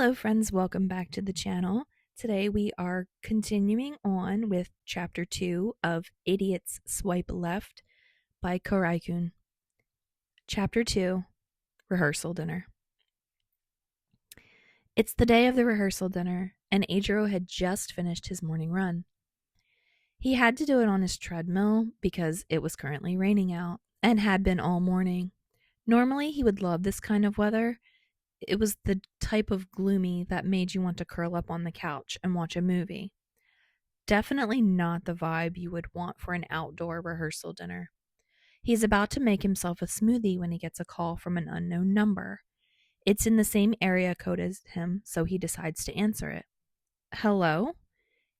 Hello friends, welcome back to the channel. Today we are continuing on with chapter 2 of Idiots Swipe Left by keraekun. Chapter 2, Rehearsal Dinner. It's the day of the rehearsal dinner, and Eijirou had just finished his morning run. He had to do it on his treadmill because it was currently raining out, and had been all morning. Normally he would love this kind of weather. It was the type of gloomy that made you want to curl up on the couch and watch a movie. Definitely not the vibe you would want for an outdoor rehearsal dinner. He's about to make himself a smoothie when he gets a call from an unknown number. It's in the same area code as him, so he decides to answer it. Hello?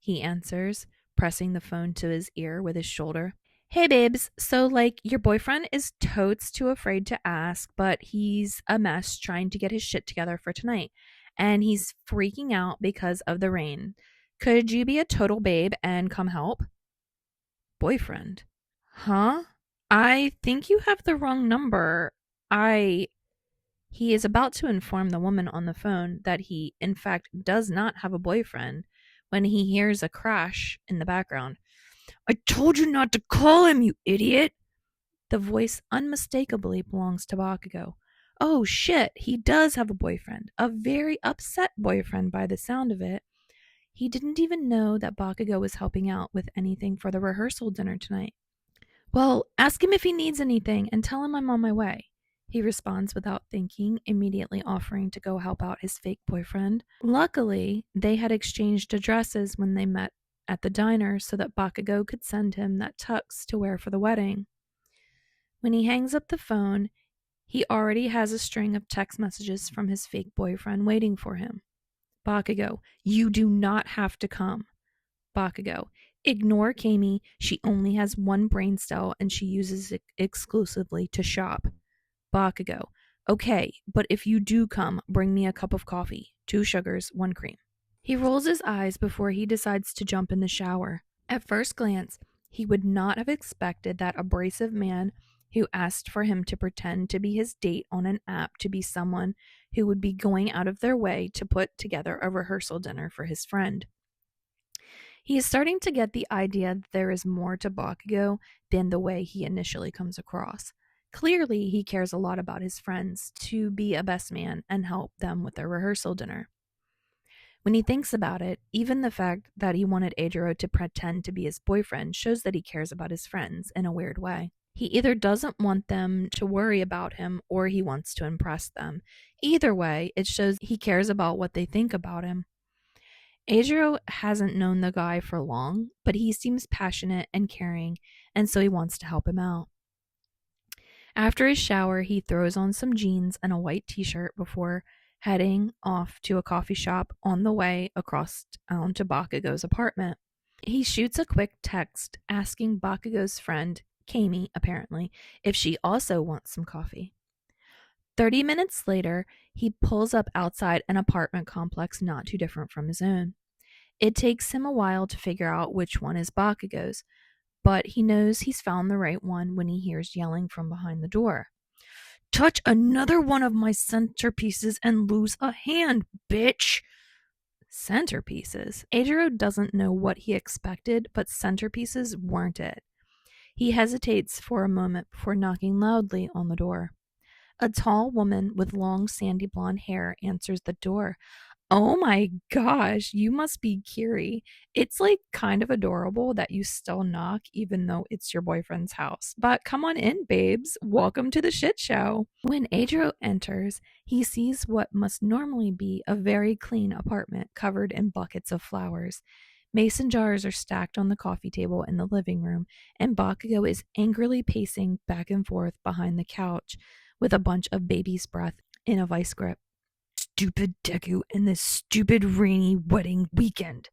He answers, pressing the phone to his ear with his shoulder. Hey babes, so your boyfriend is totes too afraid to ask, but he's a mess trying to get his shit together for tonight, and he's freaking out because of the rain. Could you be a total babe and come help? Boyfriend. Huh? I think you have the wrong number. He is about to inform the woman on the phone that he, in fact, does not have a boyfriend when he hears a crash in the background. I told you not to call him, you idiot! The voice unmistakably belongs to Bakugo. Oh shit, he does have a boyfriend. A very upset boyfriend by the sound of it. He didn't even know that Bakugo was helping out with anything for the rehearsal dinner tonight. Well, ask him if he needs anything and tell him I'm on my way. He responds without thinking, immediately offering to go help out his fake boyfriend. Luckily, they had exchanged addresses when they met at the diner so that Bakugo could send him that tux to wear for the wedding. When he hangs up the phone, he already has a string of text messages from his fake boyfriend waiting for him. Bakugo, you do not have to come. Bakugo, ignore Kami. She only has one brain cell and she uses it exclusively to shop. Bakugo, okay, but if you do come, bring me a cup of coffee, 2 sugars, 1 cream. He rolls his eyes before he decides to jump in the shower. At first glance, he would not have expected that abrasive man who asked for him to pretend to be his date on an app to be someone who would be going out of their way to put together a rehearsal dinner for his friend. He is starting to get the idea that there is more to Bakugo than the way he initially comes across. Clearly, he cares a lot about his friends to be a best man and help them with their rehearsal dinner. When he thinks about it, even the fact that he wanted Eijirou to pretend to be his boyfriend shows that he cares about his friends in a weird way. He either doesn't want them to worry about him or he wants to impress them. Either way, it shows he cares about what they think about him. Eijirou hasn't known the guy for long, but he seems passionate and caring, and so he wants to help him out. After his shower, he throws on some jeans and a white t-shirt before heading off to a coffee shop on the way across town to Bakugo's apartment. He shoots a quick text asking Bakugo's friend, Kami apparently, if she also wants some coffee. 30 minutes later, he pulls up outside an apartment complex not too different from his own. It takes him a while to figure out which one is Bakugo's, but he knows he's found the right one when he hears yelling from behind the door. Touch another one of my centerpieces and lose a hand, bitch! Centerpieces? Eijirou doesn't know what he expected, but centerpieces weren't it. He hesitates for a moment before knocking loudly on the door. A tall woman with long sandy blonde hair answers the door. Oh my gosh, you must be Kiri. It's kind of adorable that you still knock even though it's your boyfriend's house. But come on in, babes. Welcome to the shit show. When Eijirou enters, he sees what must normally be a very clean apartment covered in buckets of flowers. Mason jars are stacked on the coffee table in the living room, and Bakugo is angrily pacing back and forth behind the couch with a bunch of baby's breath in a vice grip. Stupid Deku and this stupid rainy wedding weekend.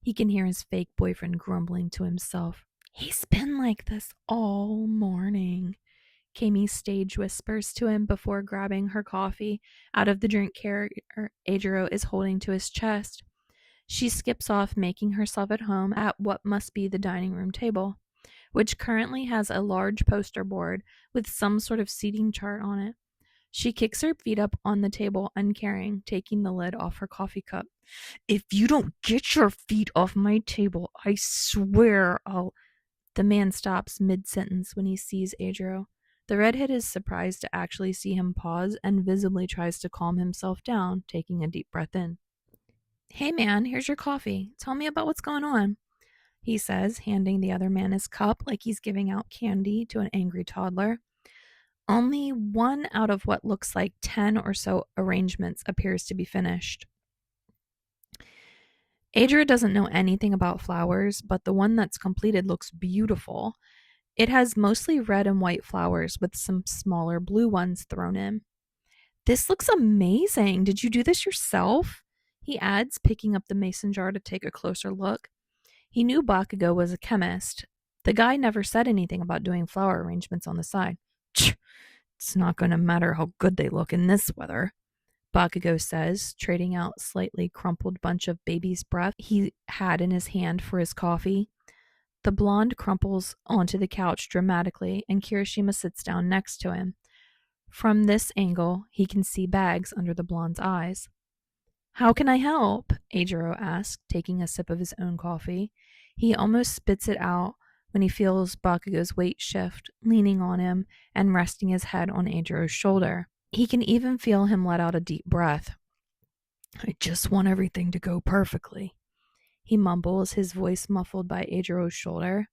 He can hear his fake boyfriend grumbling to himself. He's been like this all morning. Kami stage whispers to him before grabbing her coffee out of the drink carrier Eijirou is holding to his chest. She skips off, making herself at home at what must be the dining room table, which currently has a large poster board with some sort of seating chart on it. She kicks her feet up on the table, uncaring, taking the lid off her coffee cup. If you don't get your feet off my table, I swear I'll... The man stops mid-sentence when he sees Eijirou. The redhead is surprised to actually see him pause and visibly tries to calm himself down, taking a deep breath in. Hey man, here's your coffee. Tell me about what's going on, he says, handing the other man his cup like he's giving out candy to an angry toddler. Only one out of what looks like 10 or so arrangements appears to be finished. Eijirou doesn't know anything about flowers, but the one that's completed looks beautiful. It has mostly red and white flowers with some smaller blue ones thrown in. This looks amazing. Did you do this yourself? He adds, picking up the mason jar to take a closer look. He knew Bakugo was a chemist. The guy never said anything about doing flower arrangements on the side. It's not going to matter how good they look in this weather, Bakugo says, trading out slightly crumpled bunch of baby's breath he had in his hand for his coffee. The blonde crumples onto the couch dramatically, and Kirishima sits down next to him. From this angle, he can see bags under the blonde's eyes. How can I help? Eijirou asked, taking a sip of his own coffee. He almost spits it out when he feels Bakugo's weight shift, leaning on him and resting his head on Eijirou's shoulder. He can even feel him let out a deep breath. I just want everything to go perfectly, he mumbles, his voice muffled by Eijirou's shoulder.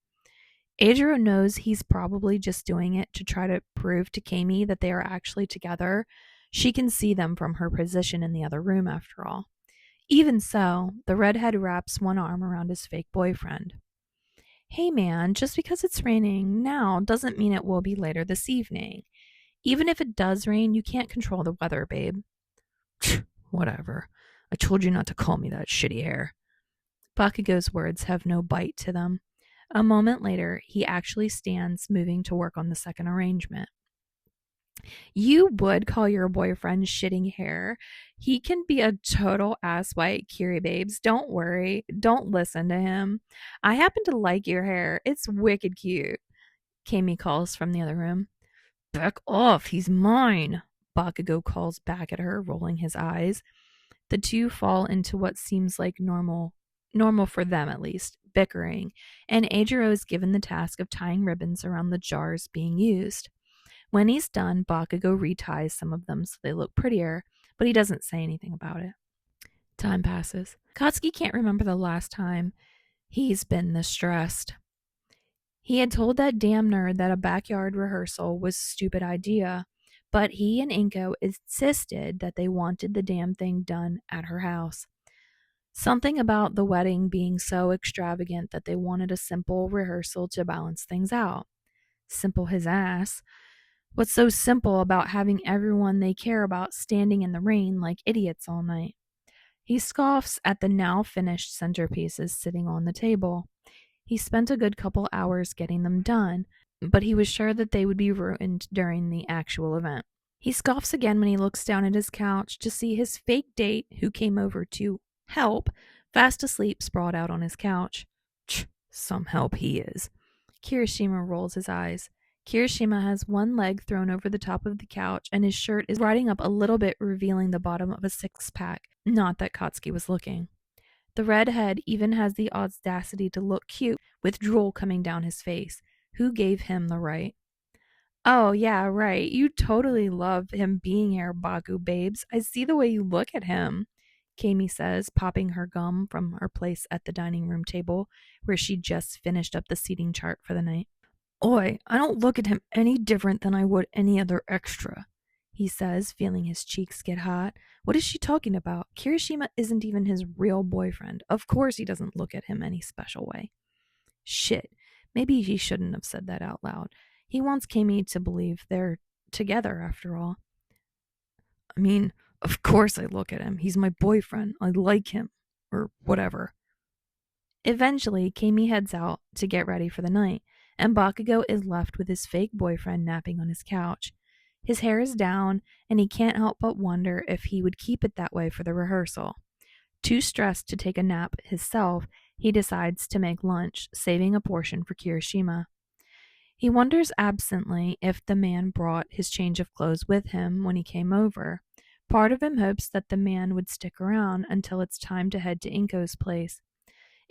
Eijirou knows he's probably just doing it to try to prove to Kami that they are actually together. She can see them from her position in the other room, after all. Even so, the redhead wraps one arm around his fake boyfriend. Hey man, just because it's raining now doesn't mean it will be later this evening. Even if it does rain, you can't control the weather, babe. Whatever. I told you not to call me that shitty hair. Bakugo's words have no bite to them. A moment later, he actually stands, moving to work on the second arrangement. You would call your boyfriend shitting hair. He can be a total asswipe, Kiri babes. Don't worry. Don't listen to him. I happen to like your hair. It's wicked cute. Kami calls from the other room. Back off. He's mine. Bakugo calls back at her, rolling his eyes. The two fall into what seems like normal for them at least, bickering, and Eijirou is given the task of tying ribbons around the jars being used. When he's done, Bakugo reties some of them so they look prettier, but he doesn't say anything about it. Time passes. Katsuki can't remember the last time he's been this stressed. He had told that damn nerd that a backyard rehearsal was a stupid idea, but he and Inko insisted that they wanted the damn thing done at her house. Something about the wedding being so extravagant that they wanted a simple rehearsal to balance things out. Simple his ass. What's so simple about having everyone they care about standing in the rain like idiots all night? He scoffs at the now finished centerpieces sitting on the table. He spent a good couple hours getting them done, but he was sure that they would be ruined during the actual event. He scoffs again when he looks down at his couch to see his fake date, who came over to help, fast asleep sprawled out on his couch. Some help he is. Kirishima rolls his eyes. Kirishima has one leg thrown over the top of the couch, and his shirt is riding up a little bit, revealing the bottom of a six-pack. Not that Katsuki was looking. The redhead even has the audacity to look cute, with drool coming down his face. Who gave him the right? Oh, yeah, right. You totally love him being here, Baku babes. I see the way you look at him, Kami says, popping her gum from her place at the dining room table, where she just finished up the seating chart for the night. Oi, I don't look at him any different than I would any other extra, he says, feeling his cheeks get hot. What is she talking about? Kirishima isn't even his real boyfriend. Of course he doesn't look at him any special way. Shit, maybe he shouldn't have said that out loud. He wants Kami to believe they're together after all. I mean, of course I look at him. He's my boyfriend. I like him. Or whatever. Eventually, Kami heads out to get ready for the night, and Bakugo is left with his fake boyfriend napping on his couch. His hair is down, and he can't help but wonder if he would keep it that way for the rehearsal. Too stressed to take a nap himself, he decides to make lunch, saving a portion for Kirishima. He wonders absently if the man brought his change of clothes with him when he came over. Part of him hopes that the man would stick around until it's time to head to Inko's place.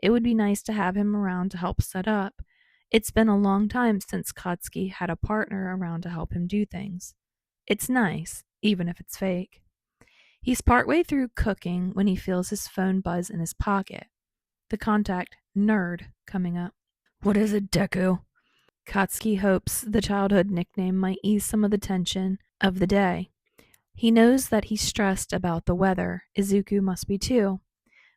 It would be nice to have him around to help set up. It's been a long time since Katsuki had a partner around to help him do things. It's nice, even if it's fake. He's partway through cooking when he feels his phone buzz in his pocket. The contact, Nerd, coming up. What is it, Deku? Katsuki hopes the childhood nickname might ease some of the tension of the day. He knows that he's stressed about the weather. Izuku must be too.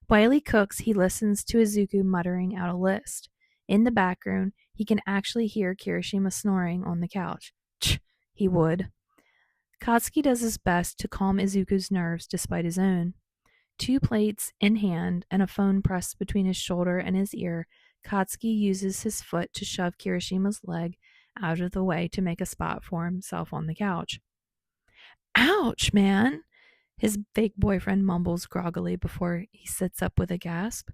While he cooks, he listens to Izuku muttering out a list. In the background, he can actually hear Kirishima snoring on the couch. Tch, he would. Katsuki does his best to calm Izuku's nerves despite his own. 2 plates in hand and a phone pressed between his shoulder and his ear, Katsuki uses his foot to shove Kirishima's leg out of the way to make a spot for himself on the couch. Ouch, man! His fake boyfriend mumbles groggily before he sits up with a gasp.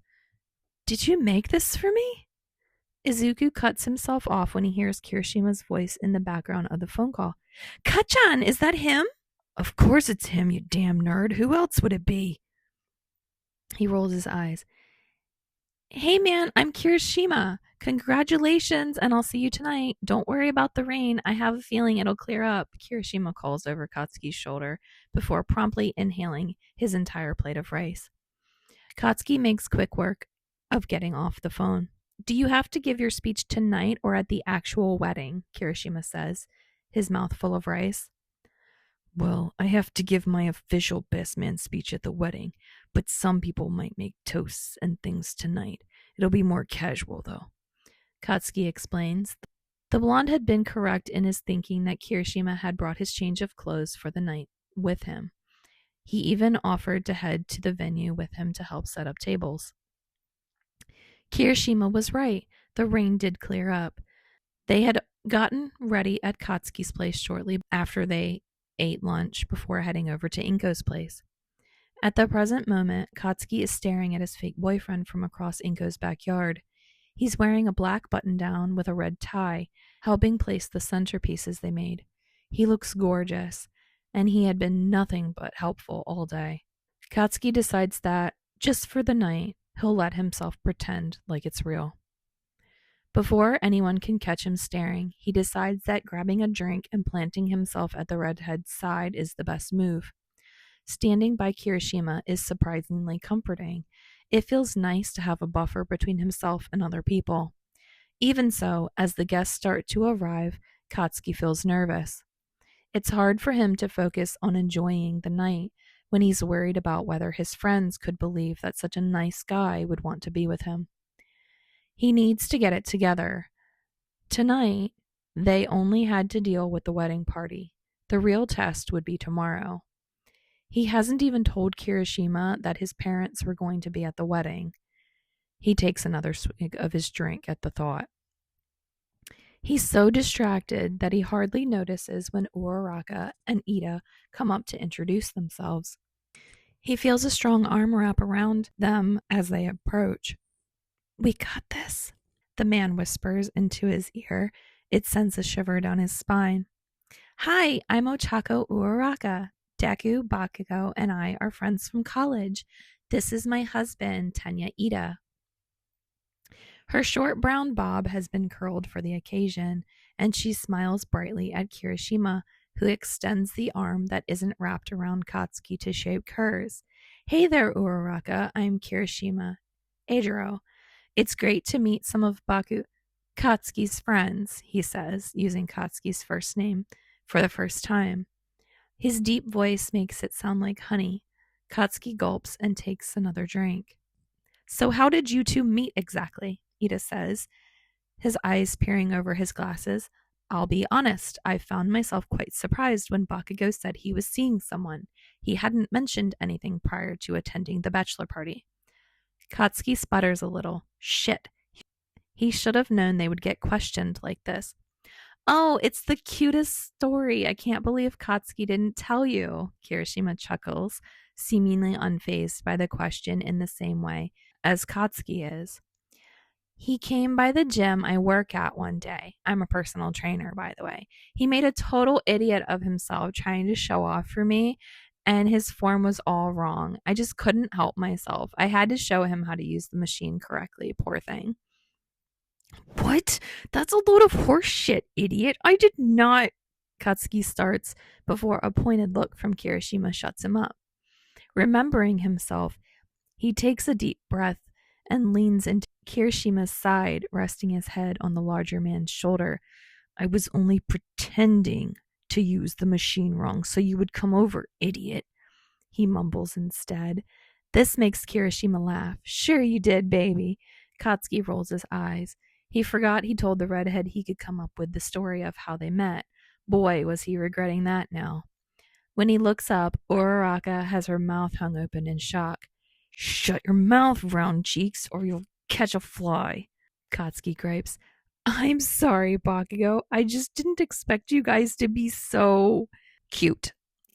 Did you make this for me? Izuku cuts himself off when he hears Kirishima's voice in the background of the phone call. Kachan, is that him? Of course it's him, you damn nerd. Who else would it be? He rolls his eyes. Hey man, I'm Kirishima. Congratulations, and I'll see you tonight. Don't worry about the rain. I have a feeling it'll clear up, Kirishima calls over Katsuki's shoulder before promptly inhaling his entire plate of rice. Katsuki makes quick work of getting off the phone. Do you have to give your speech tonight or at the actual wedding? Kirishima says, his mouth full of rice. Well, I have to give my official best man speech at the wedding, but some people might make toasts and things tonight. It'll be more casual, though. Katsuki explains. The blonde had been correct in his thinking that Kirishima had brought his change of clothes for the night with him. He even offered to head to the venue with him to help set up tables. Kirishima was right. The rain did clear up. They had gotten ready at Katsuki's place shortly after they ate lunch before heading over to Inko's place. At the present moment, Katsuki is staring at his fake boyfriend from across Inko's backyard. He's wearing a black button-down with a red tie, helping place the centerpieces they made. He looks gorgeous, and he had been nothing but helpful all day. Katsuki decides that, just for the night, he'll let himself pretend like it's real. Before anyone can catch him staring, he decides that grabbing a drink and planting himself at the redhead's side is the best move. Standing by Kirishima is surprisingly comforting. It feels nice to have a buffer between himself and other people. Even so, as the guests start to arrive, Katsuki feels nervous. It's hard for him to focus on enjoying the night when he's worried about whether his friends could believe that such a nice guy would want to be with him. He needs to get it together. Tonight, they only had to deal with the wedding party. The real test would be tomorrow. He hasn't even told Kirishima that his parents were going to be at the wedding. He takes another swig of his drink at the thought. He's so distracted that he hardly notices when Uraraka and Iida come up to introduce themselves. He feels a strong arm wrap around them as they approach. We got this, the man whispers into his ear. It sends a shiver down his spine. Hi, I'm Ochako Uraraka. Deku, Bakugo, and I are friends from college. This is my husband, Tenya Iida. Her short brown bob has been curled for the occasion, and she smiles brightly at Kirishima, who extends the arm that isn't wrapped around Katsuki to shake hers. Hey there, Uraraka. I'm Kirishima. Eijirou. It's great to meet some of Katsuki's friends, he says, using Katsuki's first name for the first time. His deep voice makes it sound like honey. Katsuki gulps and takes another drink. So how did you two meet exactly? Iida says, his eyes peering over his glasses. I'll be honest, I found myself quite surprised when Bakugo said he was seeing someone. He hadn't mentioned anything prior to attending the bachelor party. Katsuki sputters a little. Shit. He should have known they would get questioned like this. Oh, it's the cutest story. I can't believe Katsuki didn't tell you. Kirishima chuckles, seemingly unfazed by the question in the same way as Katsuki is. He came by the gym I work at one day. I'm a personal trainer, by the way. He made a total idiot of himself trying to show off for me, and his form was all wrong. I just couldn't help myself. I had to show him how to use the machine correctly, poor thing. What? That's a load of horse shit, idiot. I did not. Katsuki starts before a pointed look from Kirishima shuts him up. Remembering himself, he takes a deep breath and leans into Kirishima's side, resting his head on the larger man's shoulder. I was only pretending to use the machine wrong so you would come over, idiot, he mumbles instead. This makes Kirishima laugh. Sure you did, baby. Katsuki rolls his eyes. He forgot he told the redhead he could come up with the story of how they met. Boy, was he regretting that now. When he looks up, Uraraka has her mouth hung open in shock. Shut your mouth, round cheeks, or you'll catch a fly, Katsuki gripes. I'm sorry, Bakugo. I just didn't expect you guys to be so cute,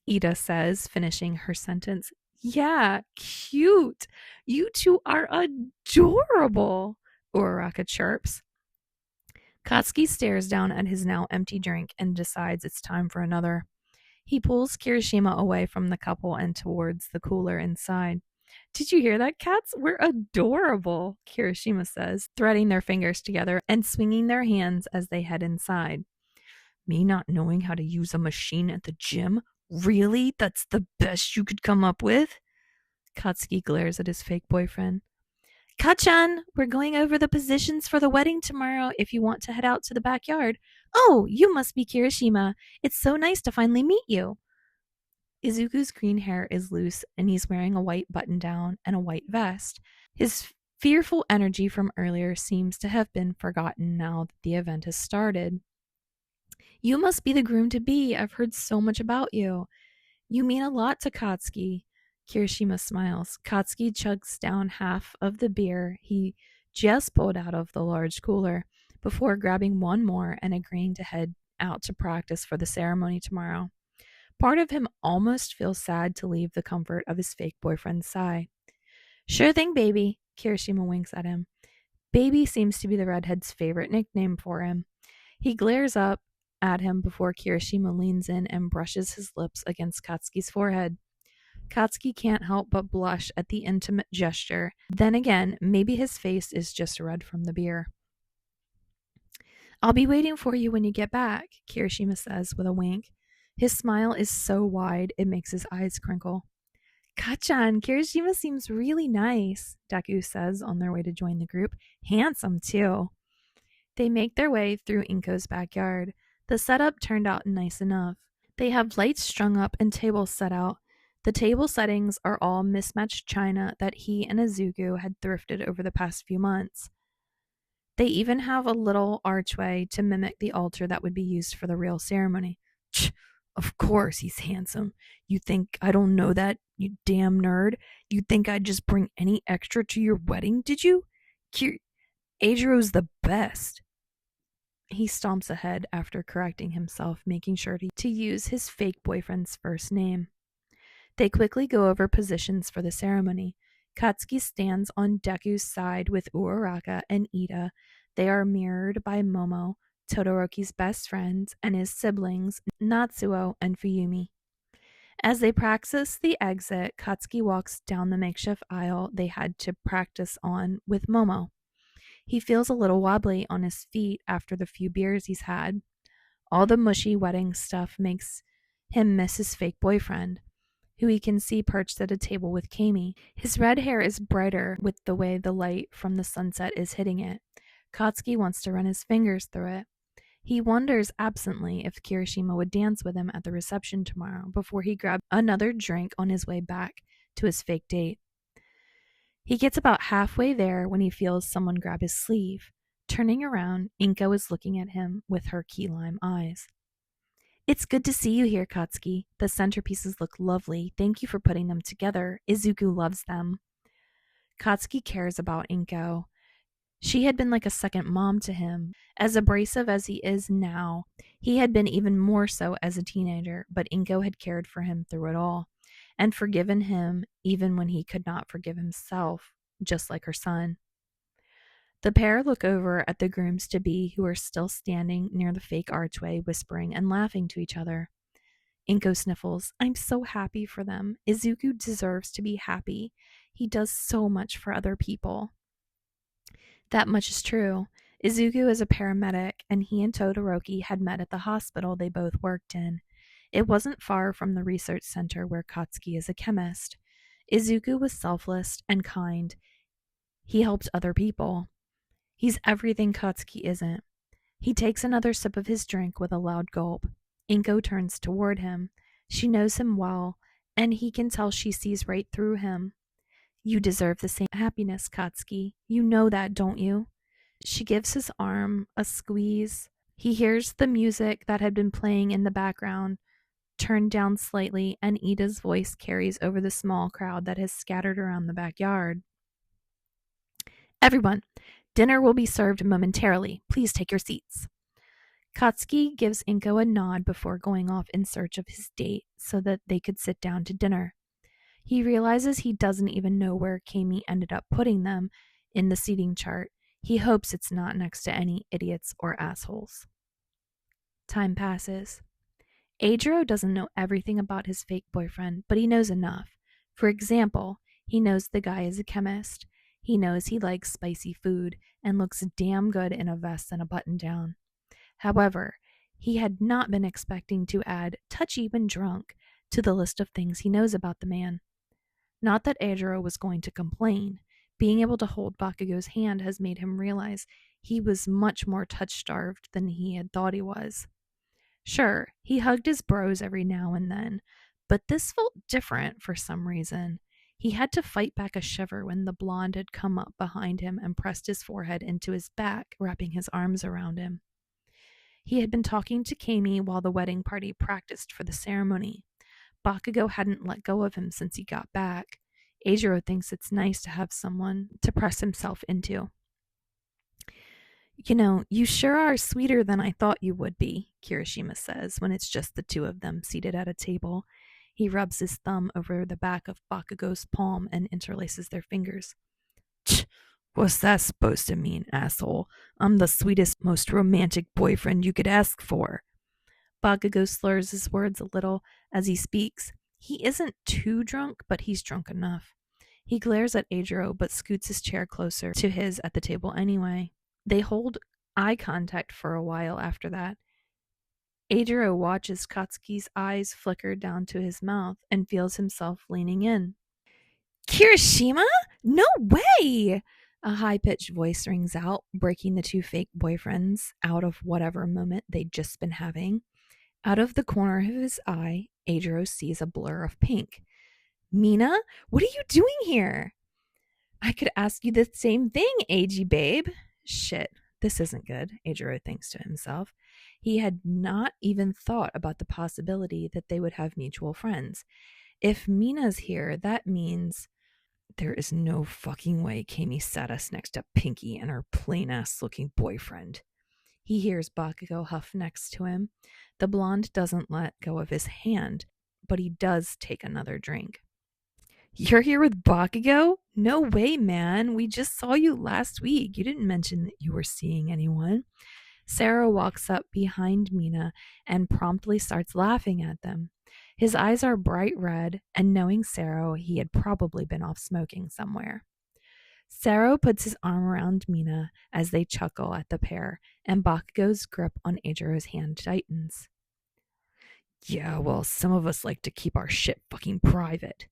Iida says, finishing her sentence. Yeah, cute. You two are adorable, Uraraka chirps. Katsuki stares down at his now empty drink and decides it's time for another. He pulls Kirishima away from the couple and towards the cooler inside. Did you hear that, cats? We're adorable, Kirishima says, threading their fingers together and swinging their hands as they head inside. Me not knowing how to use a machine at the gym? Really? That's the best you could come up with? Katsuki glares at his fake boyfriend. Kachan, we're going over the positions for the wedding tomorrow if you want to head out to the backyard. Oh, you must be Kirishima. It's so nice to finally meet you. Izuku's green hair is loose and he's wearing a white button-down and a white vest. His fearful energy from earlier seems to have been forgotten now that the event has started. You must be the groom-to-be. I've heard so much about you. You mean a lot to Katsuki. Kirishima smiles. Katsuki chugs down half of the beer he just pulled out of the large cooler before grabbing one more and agreeing to head out to practice for the ceremony tomorrow. Part of him almost feels sad to leave the comfort of his fake boyfriend's side. Sure thing, baby, Kirishima winks at him. Baby seems to be the redhead's favorite nickname for him. He glares up at him before Kirishima leans in and brushes his lips against Katsuki's forehead. Katsuki can't help but blush at the intimate gesture. Then again, maybe his face is just red from the beer. I'll be waiting for you when you get back, Kirishima says with a wink. His smile is so wide, it makes his eyes crinkle. Kachan, Kirishima seems really nice, Deku says on their way to join the group. Handsome, too. They make their way through Inko's backyard. The setup turned out nice enough. They have lights strung up and tables set out. The table settings are all mismatched china that he and Izuku had thrifted over the past few months. They even have a little archway to mimic the altar that would be used for the real ceremony. Of course he's handsome. You think I don't know that, you damn nerd? You think I'd just bring any extra to your wedding, did you? Eijirou's the best. He stomps ahead after correcting himself, making sure to use his fake boyfriend's first name. They quickly go over positions for the ceremony. Katsuki stands on Deku's side with Uraraka and Iida. They are mirrored by Momo, Todoroki's best friends, and his siblings, Natsuo and Fuyumi. As they practice the exit, Katsuki walks down the makeshift aisle they had to practice on with Momo. He feels a little wobbly on his feet after the few beers he's had. All the mushy wedding stuff makes him miss his fake boyfriend, who he can see perched at a table with Kami. His red hair is brighter with the way the light from the sunset is hitting it. Katsuki wants to run his fingers through it. He wonders absently if Kirishima would dance with him at the reception tomorrow before he grabbed another drink on his way back to his fake date. He gets about halfway there when he feels someone grab his sleeve. Turning around, Inko is looking at him with her key lime eyes. It's good to see you here, Katsuki. The centerpieces look lovely. Thank you for putting them together. Izuku loves them. Katsuki cares about Inko. She had been like a second mom to him. As abrasive as he is now, he had been even more so as a teenager, but Inko had cared for him through it all, and forgiven him even when he could not forgive himself, just like her son. The pair look over at the grooms-to-be who are still standing near the fake archway, whispering and laughing to each other. Inko sniffles. I'm so happy for them. Izuku deserves to be happy. He does so much for other people. That much is true. Izuku is a paramedic, and he and Todoroki had met at the hospital they both worked in. It wasn't far from the research center where Katsuki is a chemist. Izuku was selfless and kind. He helped other people. He's everything Katsuki isn't. He takes another sip of his drink with a loud gulp. Inko turns toward him. She knows him well, and he can tell she sees right through him. You deserve the same happiness, Katsuki. You know that, don't you? She gives his arm a squeeze. He hears the music that had been playing in the background turned down slightly, and Iida's voice carries over the small crowd that has scattered around the backyard. Everyone, dinner will be served momentarily. Please take your seats. Katsuki gives Inko a nod before going off in search of his date so that they could sit down to dinner. He realizes he doesn't even know where Kami ended up putting them in the seating chart. He hopes it's not next to any idiots or assholes. Time passes. Eijirou doesn't know everything about his fake boyfriend, but he knows enough. For example, he knows the guy is a chemist. He knows he likes spicy food and looks damn good in a vest and a button-down. However, he had not been expecting to add touchy when drunk to the list of things he knows about the man. Not that Eijirou was going to complain. Being able to hold Bakugo's hand has made him realize he was much more touch-starved than he had thought he was. Sure, he hugged his bros every now and then, but this felt different for some reason. He had to fight back a shiver when the blonde had come up behind him and pressed his forehead into his back, wrapping his arms around him. He had been talking to Kami while the wedding party practiced for the ceremony. Bakugo hadn't let go of him since he got back. Eijirou thinks it's nice to have someone to press himself into. You know, you sure are sweeter than I thought you would be, Kirishima says when it's just the two of them seated at a table. He rubs his thumb over the back of Bakugo's palm and interlaces their fingers. Tch, what's that supposed to mean, asshole? I'm the sweetest, most romantic boyfriend you could ask for. Bakugo slurs his words a little as he speaks. He isn't too drunk, but he's drunk enough. He glares at Eijirou, but scoots his chair closer to his at the table anyway. They hold eye contact for a while after that. Eijirou watches Katsuki's eyes flicker down to his mouth and feels himself leaning in. Kirishima? No way! A high-pitched voice rings out, breaking the two fake boyfriends out of whatever moment they'd just been having. Out of the corner of his eye, Eijirou sees a blur of pink. Mina, what are you doing here? I could ask you the same thing, Eiji babe. Shit, this isn't good, Eijirou thinks to himself. He had not even thought about the possibility that they would have mutual friends. If Mina's here, that means there is no fucking way Kami sat us next to Pinky and her plain-ass looking boyfriend. He hears Bakugo huff next to him. The blonde doesn't let go of his hand, but he does take another drink. You're here with Bakugo? No way, man. We just saw you last week. You didn't mention that you were seeing anyone. Sero walks up behind Mina and promptly starts laughing at them. His eyes are bright red, and knowing Sero, he had probably been off smoking somewhere. Sero puts his arm around Mina as they chuckle at the pair, and Bakugo's grip on Eijirou's hand tightens. Yeah, well, some of us like to keep our shit fucking private.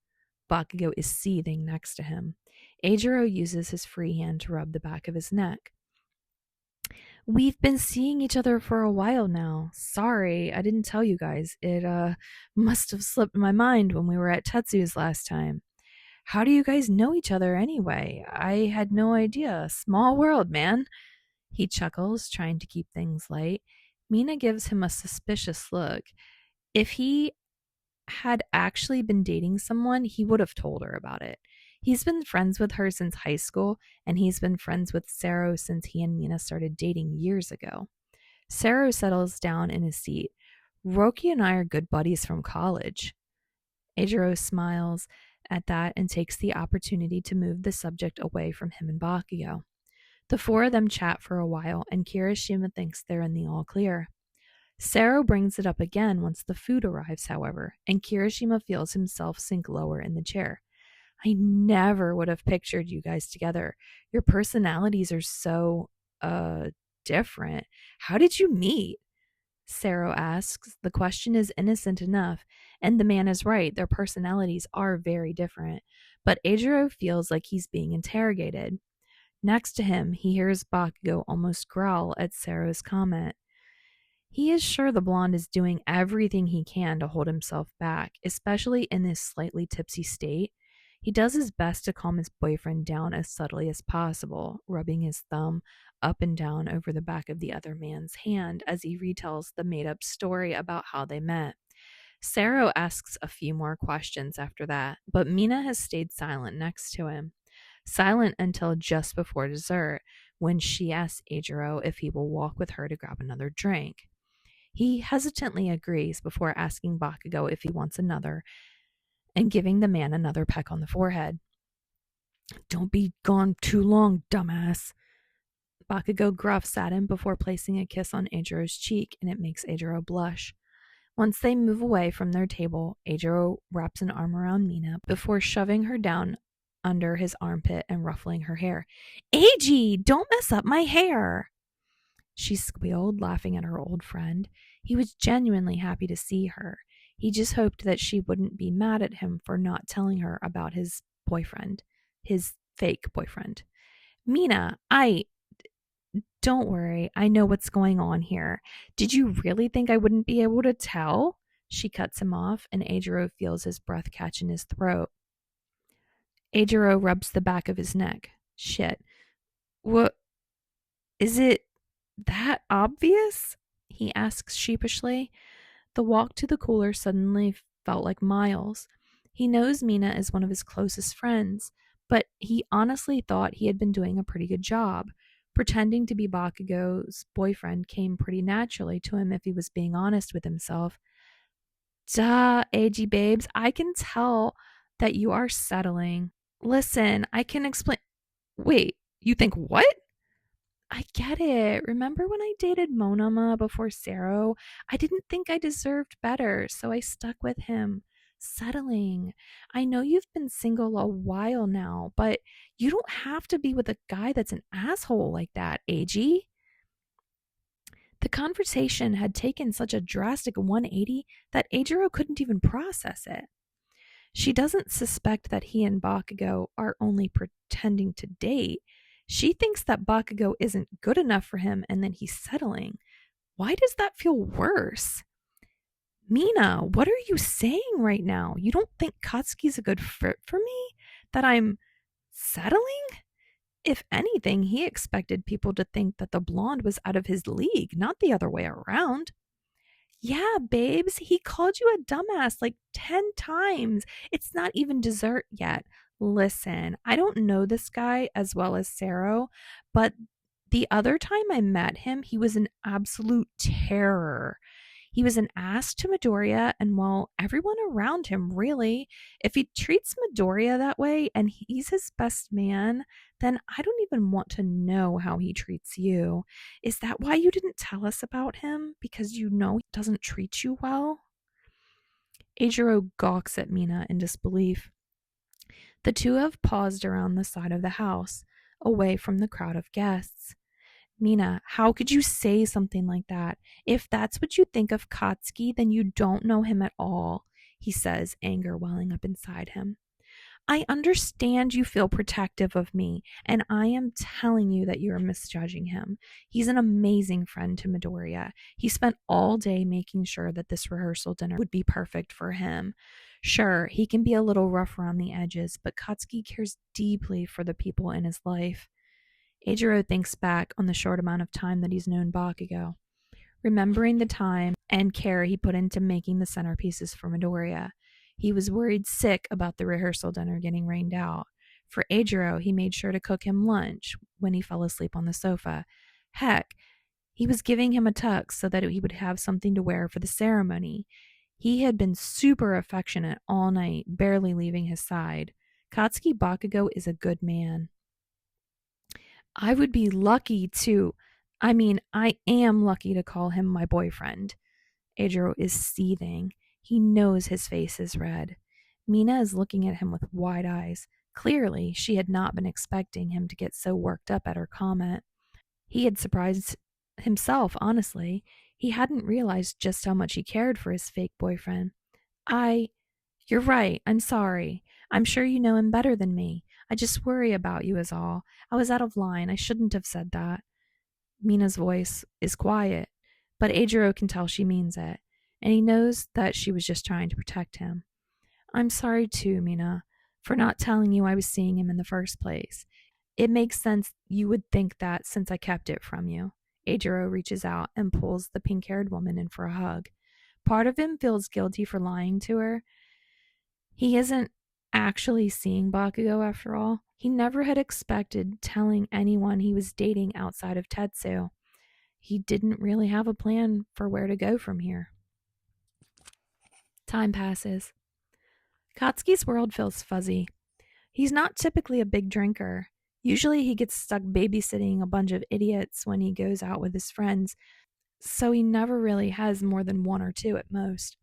Bakugo is seething next to him. Eijirou uses his free hand to rub the back of his neck. We've been seeing each other for a while now. Sorry, I didn't tell you guys. It must have slipped my mind when we were at Tetsu's last time. How do you guys know each other anyway? I had no idea. Small world, man. He chuckles, trying to keep things light. Mina gives him a suspicious look. If he had actually been dating someone, he would have told her about it. He's been friends with her since high school, and he's been friends with Sero since he and Mina started dating years ago. Sero settles down in his seat. Roki and I are good buddies from college. Eijirou smiles at that and takes the opportunity to move the subject away from him and Bakugo. The four of them chat for a while, and Kirishima thinks they're in the all clear. Sero brings it up again once the food arrives, however, and Kirishima feels himself sink lower in the chair. I never would have pictured you guys together. Your personalities are so, different. How did you meet? Sero asks. The question is innocent enough, and the man is right. Their personalities are very different. But Eijirou feels like he's being interrogated. Next to him, he hears Bakugo almost growl at Sero's comment. He is sure the blonde is doing everything he can to hold himself back, especially in this slightly tipsy state. He does his best to calm his boyfriend down as subtly as possible, rubbing his thumb up and down over the back of the other man's hand as he retells the made-up story about how they met. Sero asks a few more questions after that, but Mina has stayed silent next to him. Silent until just before dessert, when she asks Eijirou if he will walk with her to grab another drink. He hesitantly agrees before asking Bakugo if he wants another and giving the man another peck on the forehead. Don't be gone too long, dumbass. Bakugo gruffs at him before placing a kiss on Eijirou's cheek, and it makes Eijirou blush. Once they move away from their table, Eijirou wraps an arm around Mina before shoving her down under his armpit and ruffling her hair. Eiji, don't mess up my hair! She squealed, laughing at her old friend. He was genuinely happy to see her. He just hoped that she wouldn't be mad at him for not telling her about his boyfriend, his fake boyfriend. Mina, don't worry, I know what's going on here. Did you really think I wouldn't be able to tell? She cuts him off, and Eijirou feels his breath catch in his throat. Eijirou rubs the back of his neck. Shit. What? Is it that obvious? He asks sheepishly. The walk to the cooler suddenly felt like miles. He knows Mina is one of his closest friends, but he honestly thought he had been doing a pretty good job. Pretending to be Bakugo's boyfriend came pretty naturally to him if he was being honest with himself. Duh, Eiji babes, I can tell that you are settling. Listen, I can explain. Wait, you think what? I get it. Remember when I dated Monoma before Sero? I didn't think I deserved better, so I stuck with him. Settling. I know you've been single a while now, but you don't have to be with a guy that's an asshole like that, Eiji. The conversation had taken such a drastic 180 that Eijirou couldn't even process it. She doesn't suspect that he and Bakugo are only pretending to date. She thinks that Bakugo isn't good enough for him and that he's settling. Why does that feel worse? Mina, what are you saying right now? You don't think Katsuki's a good fit for me? That I'm settling? If anything, he expected people to think that the blonde was out of his league, not the other way around. Yeah, babes, he called you a dumbass like 10 times. It's not even dessert yet. Listen, I don't know this guy as well as Sero, but the other time I met him, he was an absolute terror. He was an ass to Midoriya and, well, everyone around him, really. If he treats Midoriya that way and he's his best man, then I don't even want to know how he treats you. Is that why you didn't tell us about him? Because you know he doesn't treat you well? Eijirou gawks at Mina in disbelief. The two have paused around the side of the house, away from the crowd of guests. Mina, how could you say something like that? If that's what you think of Katsuki, then you don't know him at all, he says, anger welling up inside him. I understand you feel protective of me, and I am telling you that you are misjudging him. He's an amazing friend to Midoriya. He spent all day making sure that this rehearsal dinner would be perfect for him. Sure, he can be a little rough around the edges, but Katsuki cares deeply for the people in his life. Eijirou thinks back on the short amount of time that he's known Bakugo, remembering the time and care he put into making the centerpieces for Midoriya. He was worried sick about the rehearsal dinner getting rained out. For Eijirou, he made sure to cook him lunch when he fell asleep on the sofa. Heck, he was giving him a tux so that he would have something to wear for the ceremony. He had been super affectionate all night, barely leaving his side. Katsuki Bakugou is a good man. I would be lucky to. I am lucky to call him my boyfriend. Eijirou is seething. He knows his face is red. Mina is looking at him with wide eyes. Clearly, she had not been expecting him to get so worked up at her comment. He had surprised himself, honestly. He hadn't realized just how much he cared for his fake boyfriend. You're right. I'm sorry. I'm sure you know him better than me. I just worry about you, is all. I was out of line. I shouldn't have said that. Mina's voice is quiet, but Eijirou can tell she means it, and he knows that she was just trying to protect him. I'm sorry too, Mina, for not telling you I was seeing him in the first place. It makes sense you would think that since I kept it from you. Eijirou reaches out and pulls the pink-haired woman in for a hug. Part of him feels guilty for lying to her. He isn't actually seeing Bakugo after all. He never had expected telling anyone he was dating outside of Tetsu. He didn't really have a plan for where to go from here. Time passes. Katsuki's world feels fuzzy. He's not typically a big drinker. Usually he gets stuck babysitting a bunch of idiots when he goes out with his friends, so he never really has more than one or two at most.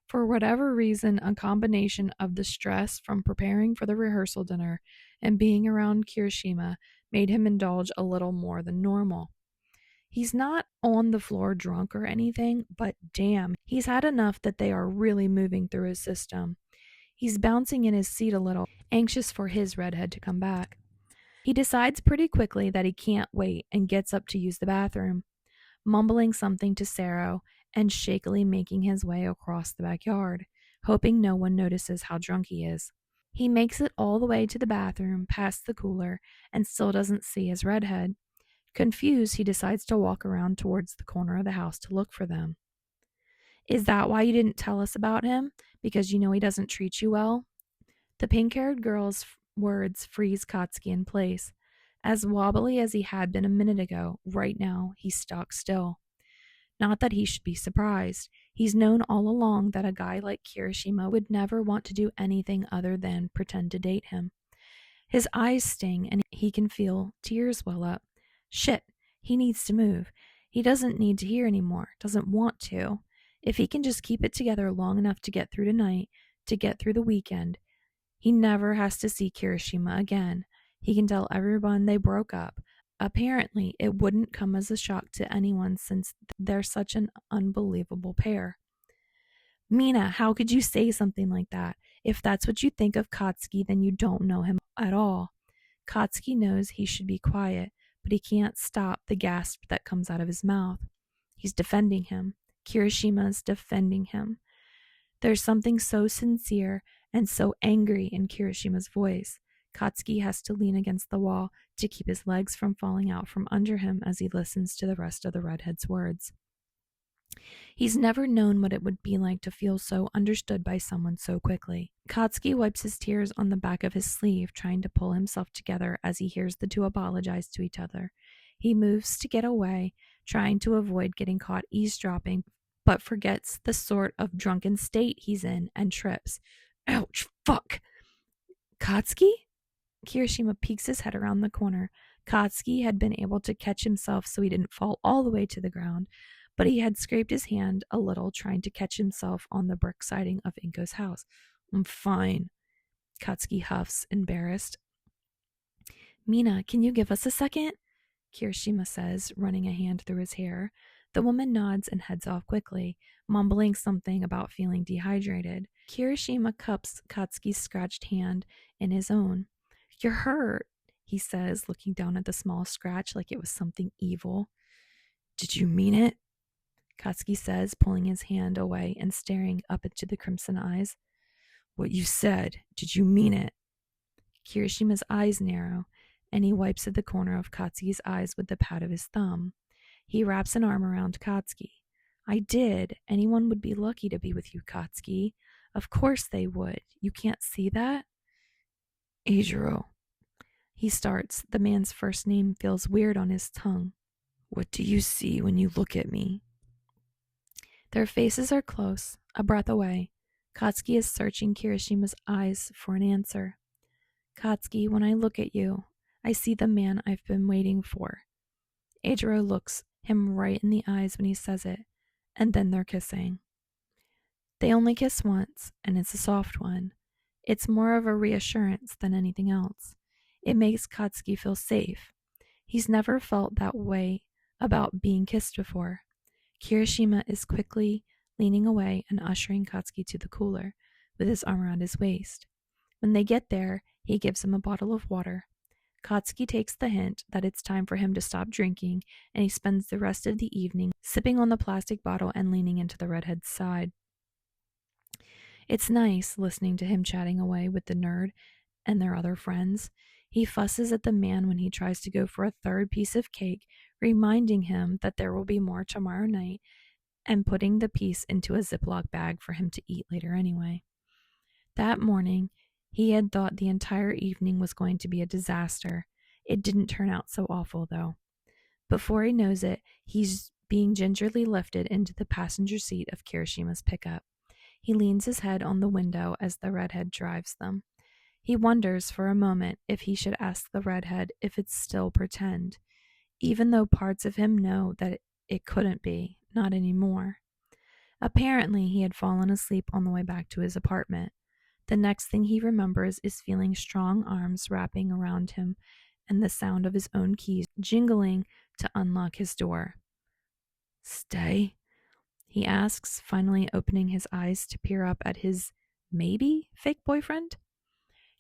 For whatever reason, a combination of the stress from preparing for the rehearsal dinner and being around Kirishima made him indulge a little more than normal. He's not on the floor drunk or anything, but damn, he's had enough that they are really moving through his system. He's bouncing in his seat a little, anxious for his redhead to come back. He decides pretty quickly that he can't wait and gets up to use the bathroom, mumbling something to Sero and shakily making his way across the backyard, hoping no one notices how drunk he is. He makes it all the way to the bathroom, past the cooler, and still doesn't see his redhead. Confused, he decides to walk around towards the corner of the house to look for them. Is that why you didn't tell us about him? Because you know he doesn't treat you well? The pink-haired girl's words freeze Katsuki in place. As wobbly as he had been a minute ago, right now he's stock still. Not that he should be surprised. He's known all along that a guy like Kirishima would never want to do anything other than pretend to date him. His eyes sting and he can feel tears well up. Shit, he needs to move. He doesn't need to hear anymore, doesn't want to. If he can just keep it together long enough to get through tonight, to get through the weekend, he never has to see Kirishima again. He can tell everyone they broke up. Apparently, it wouldn't come as a shock to anyone since they're such an unbelievable pair. Mina, how could you say something like that? If that's what you think of Katsuki, then you don't know him at all. Katsuki knows he should be quiet, but he can't stop the gasp that comes out of his mouth. He's defending him. Kirishima's defending him. There's something so sincere and so angry in Kirishima's voice. Katsuki has to lean against the wall to keep his legs from falling out from under him as he listens to the rest of the redhead's words. He's never known what it would be like to feel so understood by someone so quickly. Katsuki wipes his tears on the back of his sleeve, trying to pull himself together as he hears the two apologize to each other. He moves to get away, trying to avoid getting caught eavesdropping, but forgets the sort of drunken state he's in and trips. Ouch, fuck! Katsuki? Kirishima peeks his head around the corner. Katsuki had been able to catch himself so he didn't fall all the way to the ground, but he had scraped his hand a little trying to catch himself on the brick siding of Inko's house. I'm fine. Katsuki huffs, embarrassed. Mina, can you give us a second? Kirishima says, running a hand through his hair. The woman nods and heads off quickly, mumbling something about feeling dehydrated. Kirishima cups Katsuki's scratched hand in his own. You're hurt, he says, looking down at the small scratch like it was something evil. Did you mean it? Katsuki says, pulling his hand away and staring up into the crimson eyes. What you said, did you mean it? Kirishima's eyes narrow, and he wipes at the corner of Katsuki's eyes with the pad of his thumb. He wraps an arm around Katsuki. I did. Anyone would be lucky to be with you, Katsuki. Of course they would. You can't see that? Eijirou. He starts. The man's first name feels weird on his tongue. What do you see when you look at me? Their faces are close, a breath away. Katsuki is searching Kirishima's eyes for an answer. Katsuki, when I look at you, I see the man I've been waiting for. Eijirou looks him right in the eyes when he says it, and then they're kissing. They only kiss once, and it's a soft one. It's more of a reassurance than anything else. It makes Katsuki feel safe. He's never felt that way about being kissed before. Kirishima is quickly leaning away and ushering Katsuki to the cooler, with his arm around his waist. When they get there, he gives him a bottle of water. Katsuki takes the hint that it's time for him to stop drinking, and he spends the rest of the evening sipping on the plastic bottle and leaning into the redhead's side. It's nice listening to him chatting away with the nerd and their other friends. He fusses at the man when he tries to go for a third piece of cake, reminding him that there will be more tomorrow night and putting the piece into a Ziploc bag for him to eat later anyway. That morning, he had thought the entire evening was going to be a disaster. It didn't turn out so awful, though. Before he knows it, he's being gingerly lifted into the passenger seat of Kirishima's pickup. He leans his head on the window as the redhead drives them. He wonders for a moment if he should ask the redhead if it's still pretend, even though parts of him know that it couldn't be, not anymore. Apparently, he had fallen asleep on the way back to his apartment. The next thing he remembers is feeling strong arms wrapping around him and the sound of his own keys jingling to unlock his door. "Stay?" he asks, finally opening his eyes to peer up at his maybe fake boyfriend.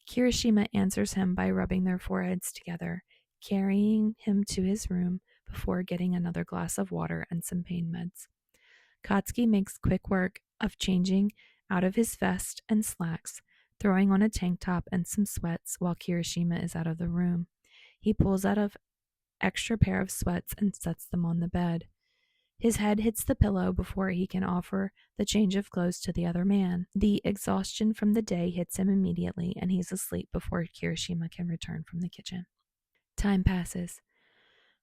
Kirishima answers him by rubbing their foreheads together, carrying him to his room before getting another glass of water and some pain meds. Katsuki makes quick work of changing out of his vest and slacks, throwing on a tank top and some sweats while Kirishima is out of the room. He pulls out an extra pair of sweats and sets them on the bed. His head hits the pillow before he can offer the change of clothes to the other man. The exhaustion from the day hits him immediately, and he's asleep before Kirishima can return from the kitchen. Time passes.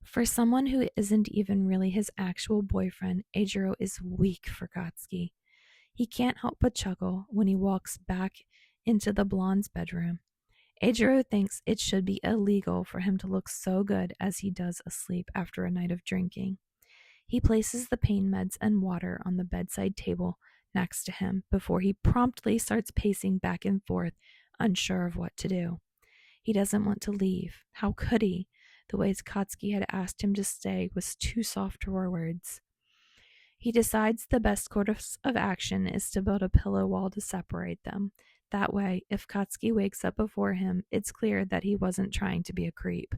For someone who isn't even really his actual boyfriend, Eijirou is weak for Katsuki. He can't help but chuckle when he walks back into the blonde's bedroom. Eijirou thinks it should be illegal for him to look so good as he does asleep after a night of drinking. He places the pain meds and water on the bedside table next to him before he promptly starts pacing back and forth, unsure of what to do. He doesn't want to leave. How could he? The ways Katsuki had asked him to stay was too soft for words. He decides the best course of action is to build a pillow wall to separate them. That way, if Katsuki wakes up before him, it's clear that he wasn't trying to be a creep.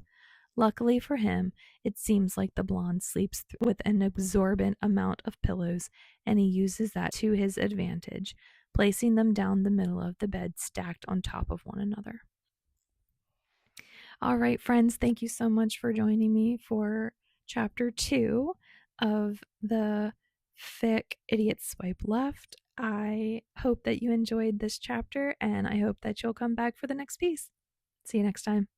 Luckily for him, it seems like the blonde sleeps with an exorbitant amount of pillows, and he uses that to his advantage, placing them down the middle of the bed stacked on top of one another. All right, friends, thank you so much for joining me for Chapter 2 of the Fic Idiot Swipe Left. I hope that you enjoyed this chapter, and I hope that you'll come back for the next piece. See you next time.